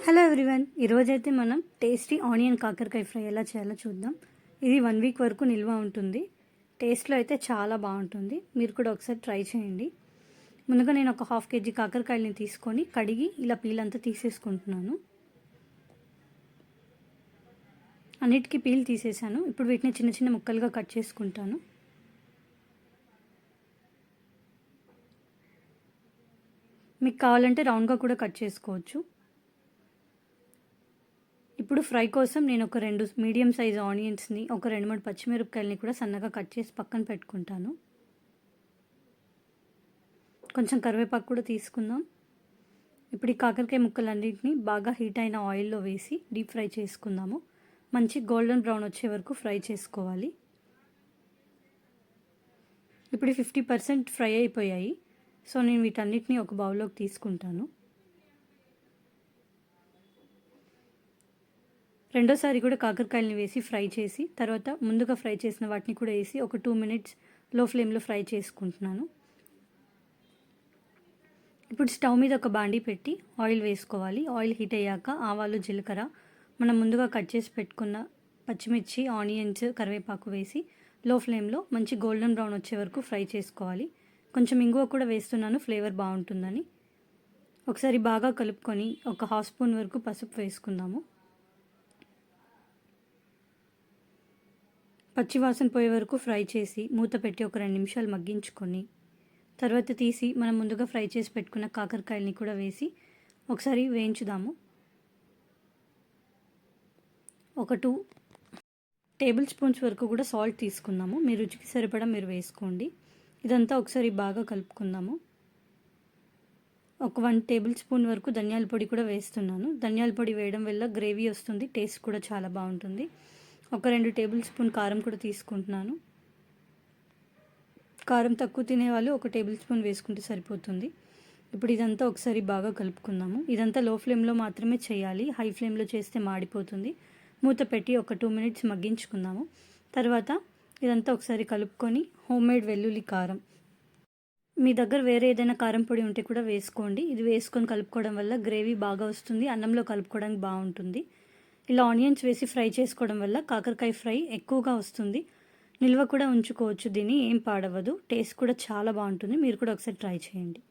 Hello everyone, ఈరోజైతే మనం tasty onion కాకరకాయ ఫ్రై ఎలా చేయాలో చూద్దాం. ఇది 1 వీక్ వరకు నిల్వ ఉంటుంది. టేస్ట్లో అయితే చాలా బాగుంటుంది. మీరు కూడా ఒకసారి ట్రై చేయండి. ముందుగా నేను ఒక 1/2 kg కాకరకాయలని తీసుకొని కడిగి ఇలా పీల్ అంతా తీసేసుకుంటున్నాను. అన్నిటికీ పీల్ తీసేసాను. ఇప్పుడు వీటిని చిన్న చిన్న ముక్కలుగా కట్ చేసుకుంటాను. మీకు కావాలంటే రౌండ్గా కూడా కట్ చేసుకోవచ్చు. ఇప్పుడు ఫ్రై కోసం నేను ఒక 2 మీడియం సైజ్ ఆనియన్స్ని, ఒక 2-3 పచ్చిమిరపకాయలని కూడా సన్నగా కట్ చేసి పక్కన పెట్టుకుంటాను. కొంచెం కరివేపాకు కూడా తీసుకుందాం. ఇప్పుడు ఈ కాకరకాయ ముక్కలన్నింటినీ బాగా హీట్ అయిన ఆయిల్లో వేసి డీప్ ఫ్రై చేసుకుందాము. మంచి గోల్డెన్ బ్రౌన్ వచ్చే వరకు ఫ్రై చేసుకోవాలి. ఇప్పుడు 50% ఫ్రై అయిపోయాయి. సో నేను వీటన్నిటిని ఒక బౌల్లోకి తీసుకుంటాను. రెండోసారి కూడా కాకరకాయలని వేసి ఫ్రై చేసి తర్వాత ముందుగా ఫ్రై చేసిన వాటిని కూడా వేసి ఒక 2 minutes లో ఫ్లేమ్లో ఫ్రై చేసుకుంటున్నాను. ఇప్పుడు స్టవ్ మీద ఒక బాండీ పెట్టి ఆయిల్ వేసుకోవాలి. ఆయిల్ హీట్ అయ్యాక ఆవాలు, జీలకర్ర, మనం ముందుగా కట్ చేసి పెట్టుకున్న పచ్చిమిర్చి, ఆనియన్స్, కరివేపాకు వేసి లో ఫ్లేమ్లో మంచి గోల్డెన్ బ్రౌన్ వచ్చే వరకు ఫ్రై చేసుకోవాలి. కొంచెం ఇంగువ కూడా వేస్తున్నాను, ఫ్లేవర్ బాగుంటుందని. ఒకసారి బాగా కలుపుకొని ఒక 1/2 స్పూన్ వరకు పసుపు వేసుకుందాము. పచ్చివాసన పోయే వరకు ఫ్రై చేసి మూత పెట్టి ఒక 2 నిమిషాలు మగ్గించుకొని తర్వాత తీసి మనం ముందుగా ఫ్రై చేసి పెట్టుకున్న కాకరకాయలని కూడా వేసి ఒకసారి వేయించుదాము. ఒక 2 టేబుల్ స్పూన్స్ వరకు కూడా సాల్ట్ తీసుకుందాము. మీ రుచికి సరిపడా మీరు వేసుకోండి. ఇదంతా ఒకసారి బాగా కలుపుకుందాము. ఒక 1 టేబుల్ స్పూన్ వరకు ధనియాల పొడి కూడా వేస్తున్నాను. ధనియాల పొడి వేయడం వల్ల గ్రేవీ వస్తుంది, టేస్ట్ కూడా చాలా బాగుంటుంది. ఒక 2 టేబుల్ స్పూన్ కారం కూడా తీసుకుంటున్నాను. కారం తక్కువ తినేవాళ్ళు 1 టేబుల్ స్పూన్ వేసుకుంటే సరిపోతుంది. ఇప్పుడు ఇదంతా ఒకసారి బాగా కలుపుకుందాము. ఇదంతా లో ఫ్లేమ్లో మాత్రమే చేయాలి, హై ఫ్లేమ్లో చేస్తే మాడిపోతుంది. మూత పెట్టి ఒక 2 minutes మగ్గించుకుందాము. తర్వాత ఇదంతా ఒకసారి కలుపుకొని హోమ్మేడ్ వెల్లుల్లి కారం, మీ దగ్గర వేరే ఏదైనా కారం పొడి ఉంటే కూడా వేసుకోండి. ఇది వేసుకొని కలుపుకోవడం వల్ల గ్రేవీ బాగా వస్తుంది, అన్నంలో కలుపుకోవడానికి బాగుంటుంది. ఇలా ఆనియన్స్ వేసి ఫ్రై చేసుకోవడం వల్ల కాకరకాయ ఫ్రై ఎక్కువగా వస్తుంది. నిల్వ కూడా ఉంచుకోవచ్చు, దీన్ని ఏం పాడవదు. టేస్ట్ కూడా చాలా బాగుంటుంది. మీరు కూడా ఒకసారి ట్రై చేయండి.